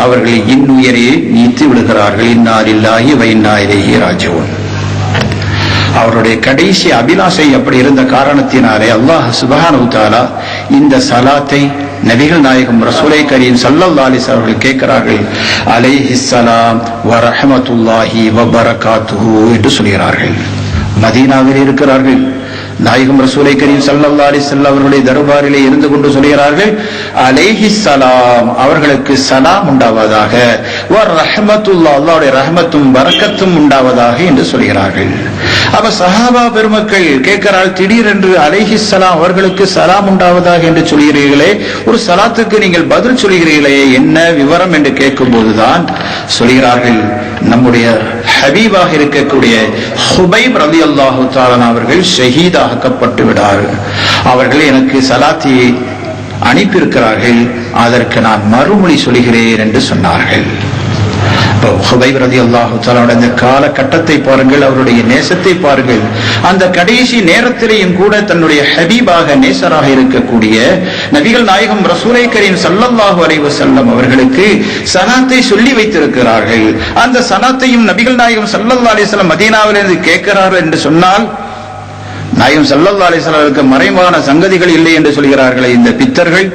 அவர்கள் இன்னுயிரை நீத்து விடுகிறார்கள். இன்னா லில்லாஹி வ இன்னா இலைஹி ராஜிஊன். அவருடைய கடைசி அபிலாஷை அப்படி இருந்த காரணத்தினாலே அல்லாஹ் சுப்ஹானஹு வ தஆலா இந்த சலாத்தை நபிகள் நாயகம் ரசூலை கரீம் ஸல்லல்லாஹு அலைஹி வஸல்லம் அவர்கள் கேட்கிறார்கள். அலைஹிஸ்ஸலாம் வ ரஹ்மத்துல்லாஹி வ பரகாத்துஹு என்று சொல்கிறார்கள். மதீனாவில் இருக்கிறார்கள். நாயகம் ரசூலை கரீம் ஸல்லல்லாஹு அலைஹி வஸல்லம் அவர்களுடைய தர்பாரிலே இருந்து கொண்டு சொல்கிறார்கள், அலைஹிஸ்ஸலாம் அவர்களுக்கு சலாம் உண்டாவதாக, வ ரஹ்மத்துல்லாஹ் அல்லாஹ்வுடைய ரஹ்மத்தும் பரக்கத்தும் உண்டாவதாக என்று சொல்கிறார்கள். அப்ப சஹாபா பெருமக்கள் கேட்கிறார்கள், திடீரென்று அலைஹிஸ்ஸலாம் அவர்களுக்கு சலாம் உண்டாவதாக என்று சொல்கிறீர்களே, ஒரு சலாத்துக்கு நீங்கள் பதில் சொல்கிறீர்களே, என்ன விவரம் என்று கேட்கும் போதுதான் சொல்கிறார்கள், நம்முடைய ஹபீபாக இருக்கக்கூடிய ஹுபைப் ரலியல்லாஹு தஆலா அவர்கள் ஷஹீதாக்கப்பட்டு விடார்கள். அவர்கள் எனக்கு சலாத்தியை அனுப்பியிருக்கிறார்கள், அதற்கு நான் மறுமொழி சொல்கிறேன் என்று சொன்னார்கள். ஹுபைப் ரலியல்லாஹு தஆலா அந்த காலகட்டத்தை பாருங்கள், அவருடைய நேசத்தை பாருங்கள். அந்த கடைசி நேரத்திலேயும் கூட தன்னுடைய ஹபீபாக நேசராக இருக்கக்கூடிய நபிகள் நாயகம் ரசூலை கரீம் ஸல்லல்லாஹு அலைஹி வஸல்லம் அவர்களுக்கு சலாத்தை சொல்லி வைத்திருக்கிறார்கள். அந்த சலாத்தையும் நபிகள் நாயகம் ஸல்லல்லாஹு அலைஹி வஸல்லம் மதீனாவிலிருந்து கேட்கிறார்கள் என்று சொன்னால், நாயகம் ஸல்லல்லாஹு அலைஹி வஸல்லுக்கு மறைவான சங்கதிகள் இல்லை என்று சொல்கிறார்களே இந்த பித்தர்கள்,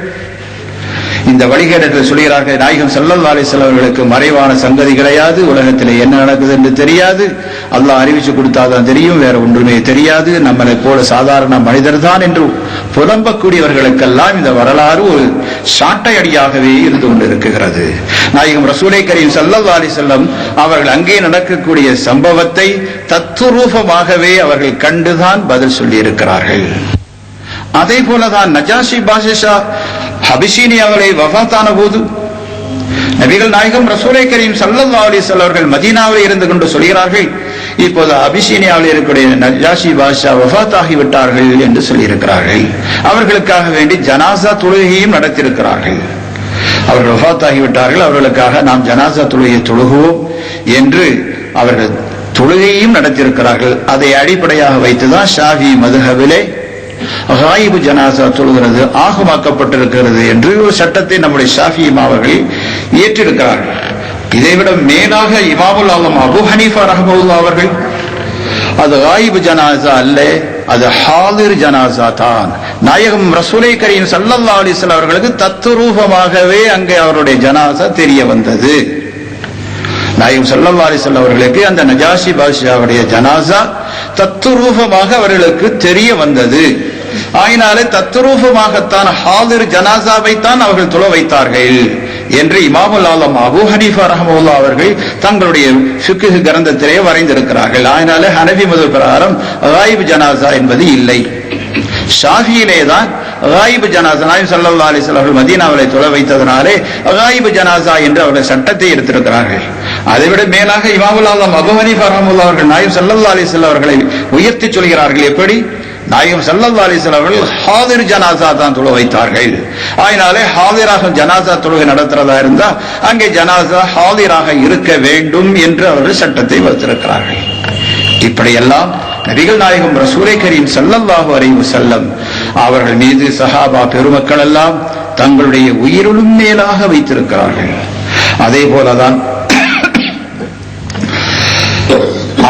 இந்த வழிகேடர்கள் சொல்கிறார்கள், நாயகம் ஸல்லல்லாஹு அலைஹி வஸல்லம் அவர்களுக்கு மறைவான சங்கதி கிடையாது, உலகத்தில் என்ன நடக்குது என்று தெரியாது, அல்லாஹ் அறிவிச்சு கொடுத்தாதான் தெரியும், வேற ஒன்றுமே தெரியாது, நம்மளை போல சாதாரண மனிதர் தான் என்று புலம்பக்கூடியவர்களுக்கெல்லாம் இந்த வரலாறு ஒரு சாட்டை அடியாகவே இருந்து கொண்டிருக்கிறது. நாயகம் ரசூலை கரீம் ஸல்லல்லாஹு அலைஹி வஸல்லம் அவர்கள் அங்கே நடக்கக்கூடிய சம்பவத்தை தத்துரூபமாகவே அவர்கள் கண்டுதான் பதில் சொல்லி இருக்கிறார்கள். அதே போலதான் நஜாஷி பாஷா ஹபிஷீனியாவிலே வஃபாத்தான போது நபிகள் நாயகம் ரசூலை கரீம் ஸல்லல்லாஹு அலைஹி வஸல்லம் அவர்கள் மதீனாவில் இருந்து கொண்டு சொல்கிறார்கள், இப்போது அபிஷீனியாவில் இருக்கக்கூடிய நஜாஷி பாஷா வஃபாத்தாகி விட்டார்கள் என்று சொல்லியிருக்கிறார்கள். அவர்களுக்காக வேண்டி ஜனாசா தொழுகையும் நடத்தியிருக்கிறார்கள். அவர்கள் வஃபாத்தாகி விட்டார்கள், அவர்களுக்காக நாம் ஜனாசா தொழுகையை தொழுகுவோம் என்று அவர்கள் தொழுகையும் நடத்தியிருக்கிறார்கள். அதை அடிப்படையாக வைத்துதான் ஷாஃபி மதுஹபிலே காயிபு ஜனாசா தொழுகிறது ஆகமாக்கப்பட்டிருக்கிறது என்று ஒரு சட்டத்தை நம்முடைய ஷாஃபி அவர்கள் ஏற்றிருக்கிறார்கள். இதைவிட மேலாக இமாமுல் ஆலம் அபூ ஹனீஃபா ரஹ்மத்துல்லாஹி அவர்கள், அது காயிபு ஜனாசா அல்ல, அது ஹாதிர் ஜனாசா தான். நாயகம் ரசூலை கரீம் ஸல்லல்லாஹு அலைஹி வஸல்லம் அவர்களுக்கு தத்துரூபமாகவே அங்கே அவருடைய ஜனாசா தெரிய வந்தது. நாயகம் ஸல்லல்லாஹு அலைஹி வஸல்லம் அவர்களுக்கு அந்த நஜாஷி பாஷாவுடைய ஜனாசா தத்துரூபமாக அவர்களுக்கு தெரிய வந்தது. ஆயினாலே தத்துரூபமாகத்தான் ஹாதிர் ஜனாசாவை தான் அவர்கள் தொழ வைத்தார்கள் என்று இமாமுல் ஆலம் அபூ ஹனீஃபா ரஹ்மத்துல்லாஹி அவர்கள் தங்களுடைய ஃபிக்ஹ் கிரந்தத்திலே வரைந்திருக்கிறார்கள். ஆயினாலே ஹனஃபி மதுஹப் பிரகாரம் காயிப் ஜனாசா என்பது இல்லை. ஷாஃபியிலே தான் காயிப் ஜனாசா, நாயகம் ஸல்லல்லாஹு அலைஹி வஸல்லம் அவர்கள் மதீனாவிலே தொழ வைத்ததனாலே காயிப் ஜனாசா என்று அவர்கள் சட்டத்தை எடுத்திருக்கிறார்கள். அதைவிட மேலாக இமாமுல் ஆலம் அபூ ஹனீஃபா ரஹ்மத்துல்லாஹி அவர்கள் நாயகம் ஸல்லல்லாஹு அலைஹி வஸல்லம் அவர்களை உயர்த்தி சொல்கிறார்கள். எப்படி? நாயகம் ஸல்லல்லாஹு அலைஹி வஸல்லம் அவர்கள் ஹாதிர் ஜனாசா தான் தொழ வைத்தார்கள். ஆயினாலே ஹாதிராக ஜனாசா தொழுகை நடத்துறதா இருந்தா அங்கே ஜனாசா ஹாதிராக இருக்க வேண்டும் என்று அவர்கள் சட்டத்தை வைத்திருக்கிறார்கள். இப்படியெல்லாம் நபிகள் நாயகம் ரசூலை கரீம் ஸல்லல்லாஹு அலைஹி வஸல்லம் அவர்கள் மீது சஹாபா பெருமக்கள் எல்லாம் தங்களுடைய உயிரிலும் மேலாக வைத்திருக்கிறார்கள். அதே போலதான்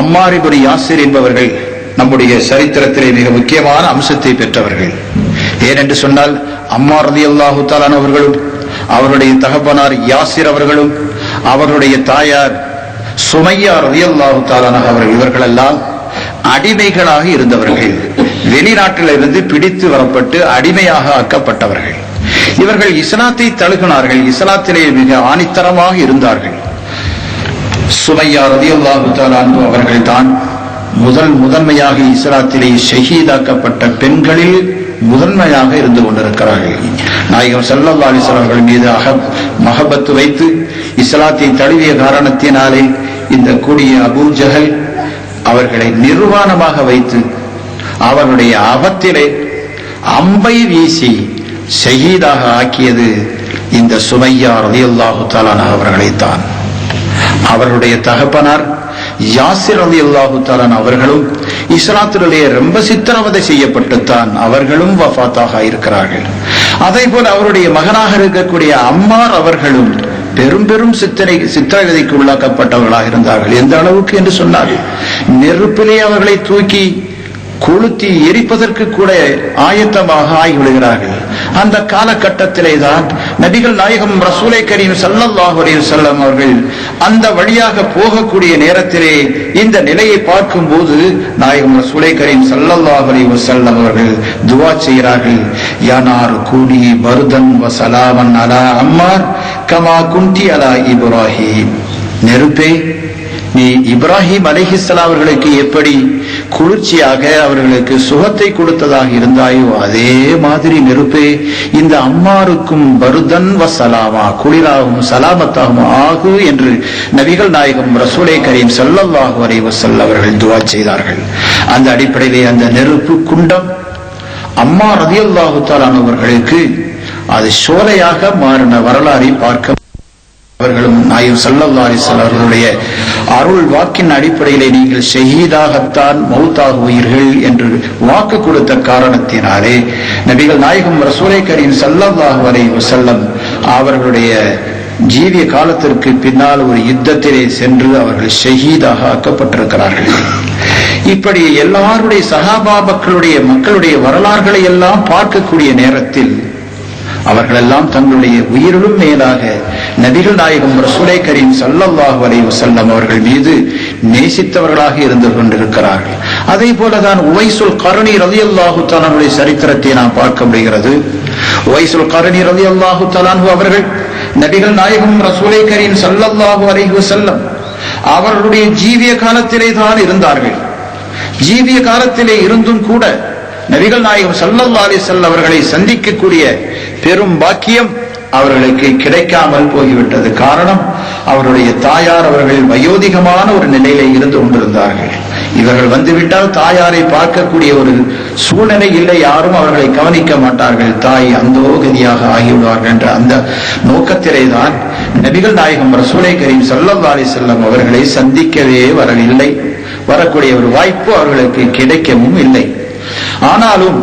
அம்மார் இப்னு யாசிர் என்பவர்கள் நம்முடைய சரித்திரத்திலே மிக முக்கியமான அம்சத்தை பெற்றவர்கள். ஏனென்று சொன்னால் அம்மார் ரலியல்லாஹு தஆலா அவர்களும் அவருடைய தகப்பனார் யாசிர் அவர்களும் அவருடைய தாயார் சுமையா ரலியல்லாஹு தஆலா அவர்கள் இவர்களெல்லாம் அடிமைகளாக இருந்தவர்கள். வெளிநாட்டிலிருந்து பிடித்து வரப்பட்டு அடிமையாக ஆக்கப்பட்டவர்கள். இவர்கள் இஸ்லாத்தை தழுகினார்கள், இஸ்லாத்திலே மிக ஆணித்தரமாக இருந்தார்கள். சுமையா ரலியல்லாஹு தஆலா அவர்கள் தான் முதன்மையாக இஸ்லாத்திலே ஷஹீதாக்கப்பட்ட பெண்களில் முதன்மையாக இருந்து கொண்டிருக்கிறார்கள். நாயகம் ஸல்லல்லாஹு அலைஹி வஸல்லம் அவர்கள் மீது மஹபத்து வைத்து இஸ்லாத்தை தழுவிய காரணத்தினாலே இந்த கூடிய அபூ ஜஹல் அவர்களை நிர்வாணமாக வைத்து அவருடைய அபத்திலே அம்பை வீசி ஷஹீதாக ஆக்கியது இந்த சுமையா ரலியல்லாஹு தஆலா அவர்களைத்தான். அவருடைய தகப்பனார் யாசிர் ரலியல்லாஹு தஆலா அவர்களும் இஸ்லாத்திலே ரொம்ப சித்திரவதை செய்யப்பட்டுத்தான் அவர்களும் வஃபாத்தாக இருக்கிறார்கள். அதே போல அவருடைய மகனாக இருக்கக்கூடிய அம்மார் அவர்களும் பெரும் பெரும் சித்திரவதைக்கு உள்ளாக்கப்பட்டவர்களாக இருந்தார்கள். எந்த அளவுக்கு என்று சொன்னால், நெருப்பிலே அவர்களை தூக்கி கொளுத்தி எரிப்பதற்கு கூட ஆயத்தமாக ஆகிவிடுகிறார்கள். அந்த காலகட்டத்திலே தான் நபிகள் நாயகம் ரசூலை கரீம் ஸல்லல்லாஹு அலைஹி வஸல்லம் அவர்கள் அந்த வழியாக போகக்கூடிய நேரத்திலே இந்த நிலையை பார்க்கும் போது நாயகம் ரசூலை கரீம் ஸல்லல்லாஹு அலைஹி வஸல்லம் அவர்கள் துஆ செய்கிறார்கள். யா நார் கூனி பர்தன் வ ஸலாமன் அலா அம்மார் கமா குன்தி அலா இப்ராஹீம். நெருப்பே, நீ இப்ராஹிம் அலைஹிஸ்ஸலாம் அவர்களுக்கு எப்படி குளிர்ச்சியாக அவர்களுக்கு சுகத்தை கொடுத்ததாக இருந்தாயோ அதே மாதிரி நெருப்பே இந்த அம்மாருக்கும் பருதன் வசலாமா, குளிராகவும் சலாமத்தாகவும் ஆகு என்று நபிகள் நாயகம் ரசூலை கரீம் ஸல்லல்லாஹு அலைஹி வஸல்லம் அவர்கள் துஆ செய்தார்கள். அந்த அடிப்படையிலே அந்த நெருப்பு குண்டம் அம்மா ரலியல்லாஹு தஆலா அவர்களுக்கு அது சோலையாக மாறின வரலாறை பார்க்க அவர்களும் நாயகம் ஸல்லல்லாஹு அலைஹி வஸல்லம் அவர்களுடைய அருள் வாக்கின் அடிப்படையிலே நீங்கள் ஷஹீதாகத்தான் மௌத்தாகுவீர்கள் என்று வாக்கு கொடுத்த காரணத்தினாலே நபிகள் நாயகம் ரசூலை கரீம் ஸல்லல்லாஹு அலைஹி வஸல்லம் அவர்களுடைய ஜீவிய காலத்திற்கு பின்னால் ஒரு யுத்தத்திலே சென்று அவர்கள் ஷஹீதாக ஆக்கப்பட்டிருக்கிறார்கள். இப்படி எல்லாருடைய சஹாபா மக்களுடைய வரலாறுகளை எல்லாம் பார்க்கக்கூடிய நேரத்தில் அவர்களெல்லாம் தங்களுடைய உயிரிலும் மேலாக நபிகள் நாயகம் ரசூலை கரீம் ஸல்லல்லாஹு அலைஹி வஸல்லம் அவர்கள் மீது நேசித்தவர்களாக இருந்து கொண்டிருக்கிறார்கள். அதே போலதான் உவைசுல் கர்னி ரலியல்லாஹு தஆலா அவருடைய சரித்திரத்தை நாம் பார்க்க முடிகிறது. உவைசுல் கர்னி ரலியல்லாஹு தஆலா அவர்கள் நபிகள் நாயகம் ரசூலை கரீம் ஸல்லல்லாஹு அலைஹி வஸல்லம் அவர்களுடைய ஜீவிய காலத்திலே தான் இருந்தார்கள். ஜீவிய காலத்திலே இருந்தும் கூட நபிகள் நாயகம் ஸல்லல்லாஹு அலைஹி வஸல்லம் அவர்களை சந்திக்கக்கூடிய பெரும் பாக்கியம் அவர்களுக்கு கிடைக்காமல் போய்விட்டது. காரணம், அவருடைய தாயார் அவர்கள் வயோதிகமான ஒரு நிலையிலே இருந்து கொண்டிருந்தார்கள். இவர்கள் வந்துவிட்டால் தாயாரை பார்க்கக்கூடிய ஒரு சூழ்நிலை இல்லை, யாரும் அவர்களை கவனிக்க மாட்டார்கள், தாய் அந்தோகதியாக ஆகிவிடுவார்கள் என்ற அந்த நோக்கத்திலே தான் நபிகள் நாயகம் ரசூலை கரீம் ஸல்லல்லாஹு அலைஹி வஸல்லம் அவர்களை சந்திக்கவே வரவில்லை. வரக்கூடிய ஒரு வாய்ப்பு அவர்களுக்கு கிடைக்கவும் இல்லை. ஆனாலும்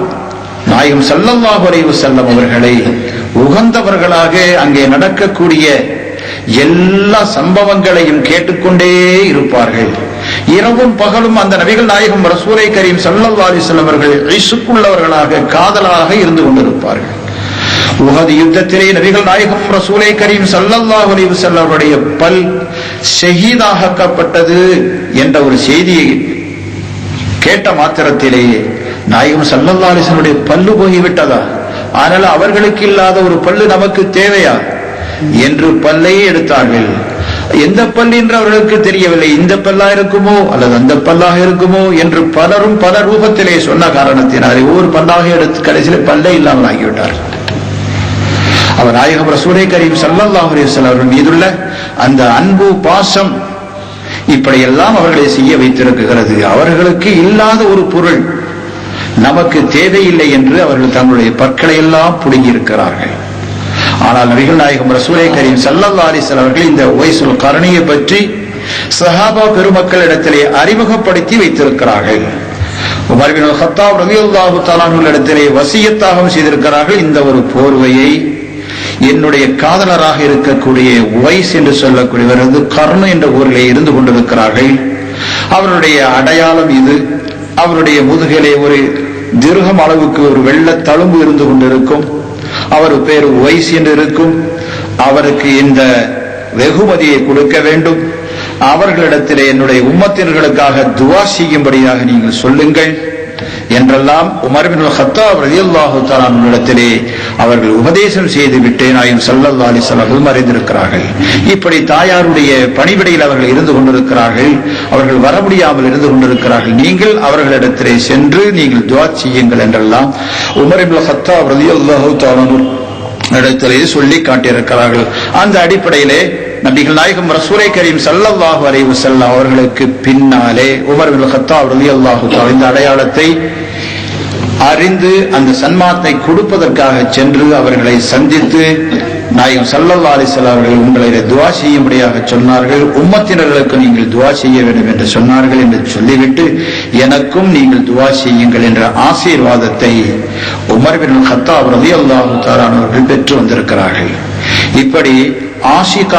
நாயகம் ஸல்லல்லாஹு அலைஹி வஸல்லம் அவர்களை உகந்தவர்களாக அங்கே நடக்கக்கூடிய எல்லா சம்பவங்களையும் கேட்டுக்கொண்டே இருப்பார்கள். இரவும் பகலும் அந்த நபிகள் நாயகம் ரசூலை கரீம் ஸல்லல்லாஹு அலைஹி வஸல்லம் அவர்கள் இஸ்ஸுக்குள்ளவர்களாக காதலாக இருந்து கொண்டிருப்பார்கள். உஹது யுத்தத்திலே நபிகள் நாயகம் ரசூலை கரீம் ஸல்லல்லாஹு அலைஹி வஸல்லம் அவருடைய பல் ஷஹீதாக்கப்பட்டது என்ற ஒரு செய்தியை கேட்ட மாத்திரத்திலேயே நாயகம் ஸல்லல்லாஹு அலைஹி வஸல்லம் பல்லு போய்விட்டதா, ஆனால் அவர்களுக்கு இல்லாத ஒரு பல்லு நமக்கு தேவையா என்று பல்லை எடுத்தார்கள். எந்த பல் என்று அவர்களுக்கு தெரியவில்லை. இந்த பல்லா இருக்குமோ அல்லது அந்த பல்லாக இருக்குமோ என்று பலரும் பல ரூபத்திலே சொன்ன காரணத்தினாலே ஒவ்வொரு பல்லாக எடுத்து கடைசியில் பல்லே இல்லாமல் ஆகிவிட்டார்கள். அவர் நாயகம் ரசூலை கரீம் ஸல்லல்லாஹு அலைஹி வஸல்லம் அவர்கள் மீதுள்ள அந்த அன்பு பாசம் இப்படியெல்லாம் அவர்களை செய்ய வைத்திருக்கிறது. அவர்களுக்கு இல்லாத ஒரு பொருள் நமக்கு தேவையில்லை என்று அவர்கள் தங்களுடைய பற்களை எல்லாம் புடுங்கியிருக்கிறார்கள். ஆனால் நபிகள் நாயகம் ரசூலை கரீம் ஸல்லல்லாஹு அலைஹி வஸல்லம் அவர்கள் இந்த உவைசுல் கர்னியை பற்றி சஹாபா பெருமக்களிடத்திலே அறிமுகப்படுத்தி வைத்திருக்கிறார்கள். உமர் பின் கத்தாப் ரலியல்லாஹு தஆலா இடத்திலே வசியத்தாகவும் செய்திருக்கிறார்கள். இந்த ஒரு போர்வையை என்னுடைய காதலராக இருக்கக்கூடிய உவைஸ் என்று சொல்லக்கூடியவர் கர்ண என்ற ஊரிலே இருந்து கொண்டிருக்கிறார்கள். அவருடைய அடையாளம் இது. அவருடைய முதுகிலே ஒரு திர்ஹம் அளவுக்கு ஒரு வெள்ள தழும்பு இருந்து கொண்டிருக்கும். அவர் பேர் உவைஸ் என்று இருக்கும். அவருக்கு இந்த வெகுமதியை கொடுக்க வேண்டும். அவர்களிடத்திலே என்னுடைய உம்மத்தினர்களுக்காக துஆ செய்யும்படியாக நீங்கள் சொல்லுங்கள் என்றெல்லாம் உமர் பின் கத்தாப் ரலியல்லாஹு தஆலா இடத்திலே அவர்கள் உபதேசம் செய்துவிட்டு நாயகம் ஸல்லல்லாஹு அலைஹி வஸல்லம் அறிந்திருக்கிறார்கள். இப்படி தாயாருடைய பணிவிடையில் அவர்கள் இருந்து கொண்டிருக்கிறார்கள். அவர்கள் வர முடியாமல் இருந்து கொண்டிருக்கிறார்கள். நீங்கள் அவர்களிடத்திலே சென்று நீங்கள் துஆ செய்யுங்கள் என்றெல்லாம் உமர் பின் கத்தாப் ரலியல்லாஹு தஆலா இடத்திலே சொல்லி காட்டியிருக்கிறார்கள். அந்த அடிப்படையிலே நபிகள் நாயகம் ரசூலை கரீம் ஸல்லல்லாஹு அலைஹி வஸல்லம் அவர்களுக்கு பின்னாலே உமர் பின் கத்தாப் ரலியல்லாஹு தஆலா இந்த அடையாளத்தை அறிந்து அந்த சன்மானத்தை கொடுப்பதற்காக சென்று அவர்களை சந்தித்து நாயகம் ஸல்லல்லாஹு அலைஹி வஸல்லம் அவர்கள் உங்களை துஆ செய்யும்படியாக சொன்னார்கள். உம்மத்தினர்களுக்கு நீங்கள் துஆ செய்ய வேண்டும் என்று சொன்னார்கள் என்று சொல்லிவிட்டு எனக்கும் நீங்கள் துஆ செய்யுங்கள் என்ற ஆசீர்வாதத்தை உமர் பின் கத்தாப் ரலியல்லாஹு தஆலா அவர்கள் பெற்று வந்திருக்கிறார்கள். இப்படி ஆஷிகா